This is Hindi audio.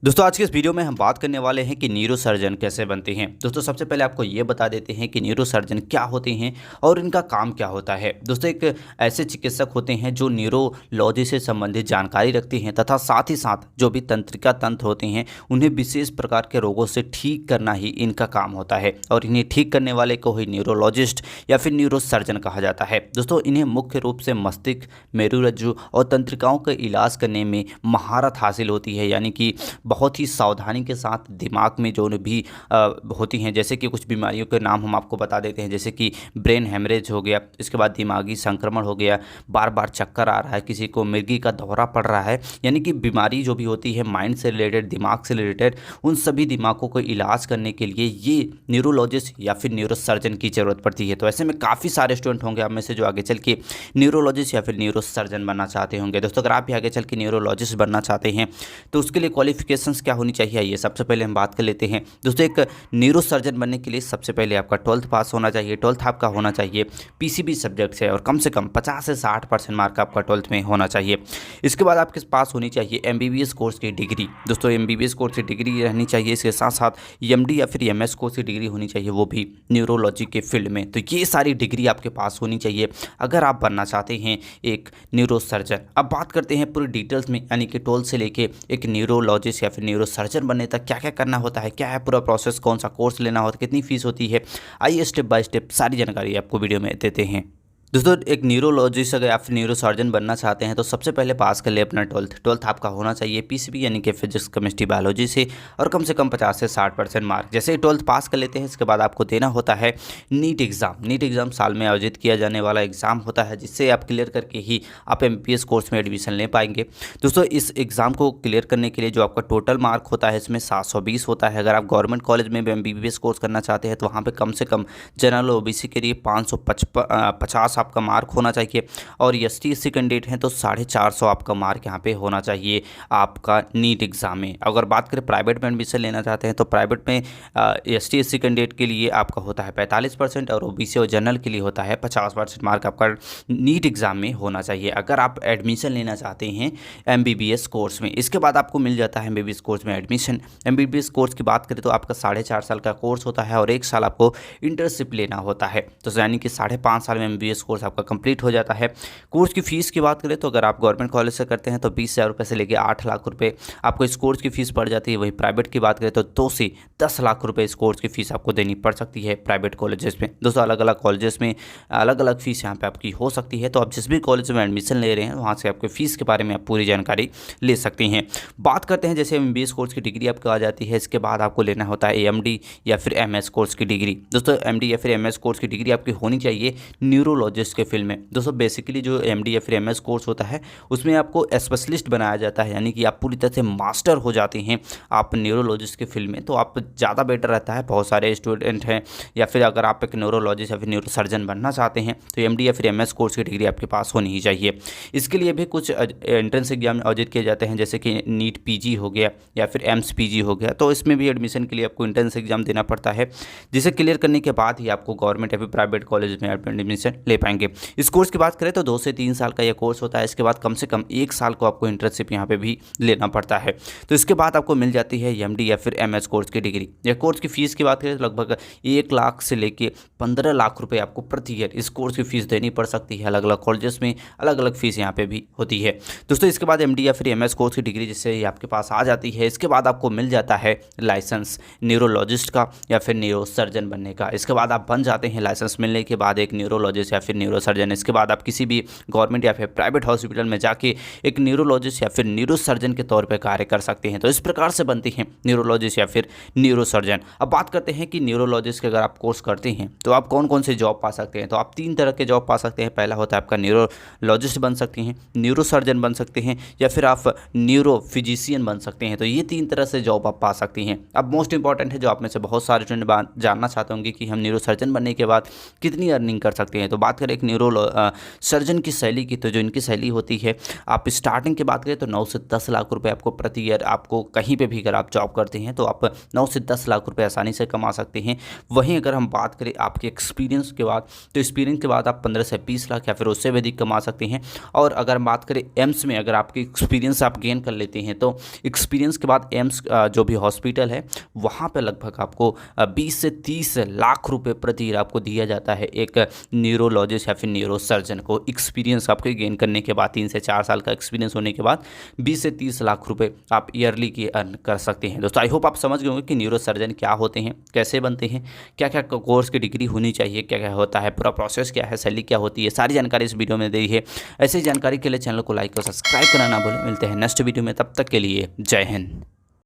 दोस्तों आज के इस वीडियो में हम बात करने वाले हैं कि न्यूरो सर्जन कैसे बनते हैं। दोस्तों सबसे पहले आपको ये बता देते हैं कि न्यूरो सर्जन क्या होते हैं और इनका काम क्या होता है। दोस्तों एक ऐसे चिकित्सक होते हैं जो न्यूरोलॉजी से संबंधित जानकारी रखते हैं तथा साथ ही साथ जो भी तंत्रिका तंत्र होते हैं उन्हें विशेष प्रकार के रोगों से ठीक करना ही इनका काम होता है और इन्हें ठीक करने वाले को ही न्यूरोलॉजिस्ट या फिर न्यूरो सर्जन कहा जाता है। दोस्तों इन्हें मुख्य रूप से मस्तिष्क, मेरुरज्जु और तंत्रिकाओं का इलाज करने में महारत हासिल होती है, यानी कि बहुत ही सावधानी के साथ दिमाग में जो भी होती हैं, जैसे कि कुछ बीमारियों के नाम हम आपको बता देते हैं, जैसे कि ब्रेन हेमरेज हो गया, इसके बाद दिमागी संक्रमण हो गया, बार बार चक्कर आ रहा है, किसी को मिर्गी का दौरा पड़ रहा है, यानी कि बीमारी जो भी होती है माइंड से रिलेटेड, दिमाग से रिलेटेड, उन सभी दिमागों को इलाज करने के लिए ये न्यूरोलॉजिस्ट या फिर न्यूरो सर्जन की ज़रूरत पड़ती है। तो ऐसे में काफ़ी सारे स्टूडेंट होंगे आप में से जो आगे चल के न्यूरोलॉजिस्ट या फिर न्यूरो सर्जन बनना चाहते होंगे। दोस्तों अगर आप भी आगे चल के न्यूरोलॉजिस्ट बनना चाहते हैं तो उसके लिए क्वालिफिकेशंस क्या होनी चाहिए, ये सबसे पहले हम बात कर लेते हैं। दोस्तों एक न्यूरो सर्जन बनने के लिए सबसे पहले आपका 12th पास होना चाहिए। 12th आपका होना चाहिए पीसीबी सब्जेक्ट से और कम 50 से 60% मार्क आपका 12th में होना चाहिए। इसके बाद आपके पास होनी चाहिए एमबीबीएस कोर्स की डिग्री। दोस्तों एमबीबीएस कोर्स की डिग्री रहनी चाहिए, इसके साथ साथ एमडी या फिर एमएस कोर्स की डिग्री होनी चाहिए, वो भी न्यूरोलॉजी के फील्ड में। तो ये सारी डिग्री आपके पास होनी चाहिए अगर आप बनना चाहते हैं एक न्यूरो सर्जन। अब बात करते हैं पूरी डिटेल्स में, यानी कि 12th से लेके एक न्यूरोलॉजिस्ट या फिर न्यूरो सर्जन बनने तक क्या क्या करना होता है, क्या है पूरा प्रोसेस, कौन सा कोर्स लेना होता है, कितनी फीस होती है। आइए स्टेप बाय स्टेप सारी जानकारी आपको वीडियो में देते हैं। दोस्तों एक न्यूरोलॉजिस्ट अगर आप न्यूरो सर्जन बनना चाहते हैं तो सबसे पहले पास कर ले अपना 12th आपका होना चाहिए पीसीबी यानी कि फिजिक्स, केमिस्ट्री, बायोलॉजी से और कम 50 से 60% मार्क। जैसे ही 12th पास कर लेते हैं इसके बाद आपको देना होता है नीट एग्ज़ाम। नीट एग्ज़ाम साल में आयोजित किया जाने वाला एग्ज़ाम होता है, जिससे आप क्लियर करके ही आप एमबीबीएस कोर्स में एडमिशन ले पाएंगे। दोस्तों इस एग्ज़ाम को क्लियर करने के लिए जो आपका टोटल मार्क होता है इसमें 720 होता है। अगर आप गवर्नमेंट कॉलेज में भी एमबीबीएस कोर्स करना चाहते हैं तो वहाँ पर कम से कम जनरल ओबीसी के लिए 550 आपका मार्क होना चाहिए और एसटी एससी कैंडिडेट हैं तो 450 आपका मार्क यहाँ पे होना चाहिए आपका नीट एग्ज़ाम में। अगर बात करें प्राइवेट में एडमिशन लेना चाहते हैं तो प्राइवेट में एसटी एससी कैंडिडेट के लिए आपका होता है 45% और ओबीसी और जनरल के लिए होता है 50% मार्क आपका नीट एग्ज़ाम में होना चाहिए अगर आप एडमिशन लेना चाहते हैं एमबीबीएस कोर्स में। इसके बाद आपको मिल जाता है एमबीबीएस कोर्स में एडमिशन। एमबीबीएस कोर्स की बात करें तो आपका 4.5 साल का कोर्स होता है और 1 साल आपको इंटर्नशिप लेना होता है, तो यानी कि 5.5 साल में एमबीबीएस कोर्स आपका कंप्लीट हो जाता है। कोर्स की फीस की बात करें तो अगर आप गवर्नमेंट कॉलेज से करते हैं तो 20,000 रुपये से लेकर 8 लाख रुपए आपको इस कोर्स की फीस पड़ जाती है। वही प्राइवेट की बात करें तो 2 से 10 लाख रुपए इस कोर्स की फीस आपको देनी पड़ सकती है प्राइवेट कॉलेजेस में। दोस्तों अलग अलग कॉलेजेस में अलग अलग फीस यहाँ पे आपकी हो सकती है, तो आप जिस भी कॉलेज में एडमिशन ले रहे हैं वहाँ से आपके फीस के बारे में आप पूरी जानकारी ले सकते हैं। बात करते हैं जैसे एमबीबीएस कोर्स की डिग्री आपको आ जाती है, इसके बाद आपको लेना होता है एमडी या फिर एमएस कोर्स की डिग्री। दोस्तों एमडी या फिर एमएस कोर्स की डिग्री आपकी होनी चाहिए न्यूरोलॉजिस्ट के फील्ड में। दोस्तों बेसिकली जो एमडी या फिर एमएस कोर्स होता है उसमें आपको स्पेशलिस्ट बनाया जाता है, यानी कि आप पूरी तरह से मास्टर हो जाते हैं आप न्यूरोलॉजिस्ट के फील्ड में, तो आप ज़्यादा बेटर रहता है। बहुत सारे स्टूडेंट हैं या फिर अगर आप एक न्यूरोलॉजिस्ट या फिर न्यूरो सर्जन बनना चाहते हैं तो एमडी या फिर एमएस कोर्स की डिग्री आपके पास होनी ही चाहिए। इसके लिए भी कुछ एंट्रेंस एग्जाम आयोजित किए जाते हैं, जैसे कि नीट पीजी हो गया या फिर एम्स पीजी हो गया, तो इसमें भी एडमिशन के लिए आपको एंट्रेंस एग्जाम देना पड़ता है, जिसे क्लियर करने के बाद ही आपको गवर्नमेंट या फिर प्राइवेट कॉलेज में एडमिशन ले पाएंगे। इस कोर्स की बात करें तो 2 से 3 साल का यह कोर्स होता है। इसके बाद कम से कम 1 साल को आपको इंटर्नशिप यहाँ पे भी लेना पड़ता है। तो इसके बाद आपको मिल जाती है एमडी या फिर एमएस कोर्स की डिग्री। यह कोर्स की फीस की बात करें तो लगभग 1 लाख से लेके 15 लाख रुपए आपको प्रति ईयर इस कोर्स की फीस देनी पड़ सकती है। अलग अलग कॉलेजेस में अलग अलग फीस यहाँ पे भी होती है। दोस्तों इसके बाद एमडी या फिर एमएस कोर्स की डिग्री जिससे ही आपके पास आ जाती है, इसके बाद आपको मिल जाता है लाइसेंस न्यूरोलॉजिस्ट का या फिर न्यूरो सर्जन बनने का। इसके बाद आप बन जाते हैं लाइसेंस मिलने के बाद एक न्यूरोलॉजिस्ट या फिर न्यूरो सर्जन। इसके बाद आप किसी भी गवर्नमेंट या फिर प्राइवेट हॉस्पिटल में जाके एक न्यूरोलॉजिस्ट या फिर न्यूरो सर्जन के तौर पे कार्य कर सकते हैं। तो इस प्रकार से बनती हैं न्यूरोलॉजिस्ट या फिर न्यूरो सर्जन। अब बात करते हैं कि न्यूरोलॉजिस्ट के अगर आप कोर्स करते हैं तो आप कौन कौन से जॉब पा सकते हैं। तो आप 3 तरह के जॉब पा सकते हैं। पहला होता है आपका न्यूरोलॉजिस्ट बन सकते हैं, न्यूरो सर्जन बन सकते हैं या फिर आप न्यूरो फिजिशियन बन सकते हैं। तो ये 3 तरह से जॉब आप पा सकते हैं। अब मोस्ट इंपॉर्टेंट है जो आप में से बहुत सारे स्टूडेंट जानना चाहते होंगे कि हम न्यूरो सर्जन बनने के बाद कितनी अर्निंग कर सकते हैं। तो बात करें एक सर्जन की सैलरी की, तो जो इनकी सैलरी होती है, आप स्टार्टिंग की बात करें तो 9 से 10 लाख रुपए आपको प्रति ईयर, आपको कहीं पे भी अगर आप जॉब करते हैं तो आप 9 से 10 लाख रुपए आसानी से कमा सकते हैं। वहीं अगर हम बात करें आपके एक्सपीरियंस के बाद, तो एक्सपीरियंस के बाद आप 15 से 20 लाख या फिर उससे भी अधिक कमा सकते हैं। और अगर हम बात करें एम्स में, अगर आपके एक्सपीरियंस आप गेन कर लेते हैं तो एक्सपीरियंस के बाद एम्स जो भी हॉस्पिटल है वहाँ पर लगभग आपको 20 से 30 लाख रुपए प्रति ईयर आपको दिया जाता है एक न्यूरोलॉजिस्ट या फिर न्यूरो सर्जन को। एक्सपीरियंस आपके गेन करने के बाद, 3 से 4 साल का एक्सपीरियंस होने के बाद 20 से 30 लाख रुपए आप ईयरली की अर्न कर सकते हैं। दोस्तों आई होप आप समझ गए होंगे कि न्यूरो सर्जन क्या होते हैं, कैसे बनते हैं, क्या क्या कोर्स की डिग्री होनी चाहिए, क्या क्या होता है, पूरा प्रोसेस क्या है, सैलरी क्या होती है, सारी जानकारी इस वीडियो में दी है। ऐसी जानकारी के लिए चैनल को लाइक और सब्सक्राइब करना ना भूलें। मिलते हैं नेक्स्ट वीडियो में, तब तक के लिए जय हिंद।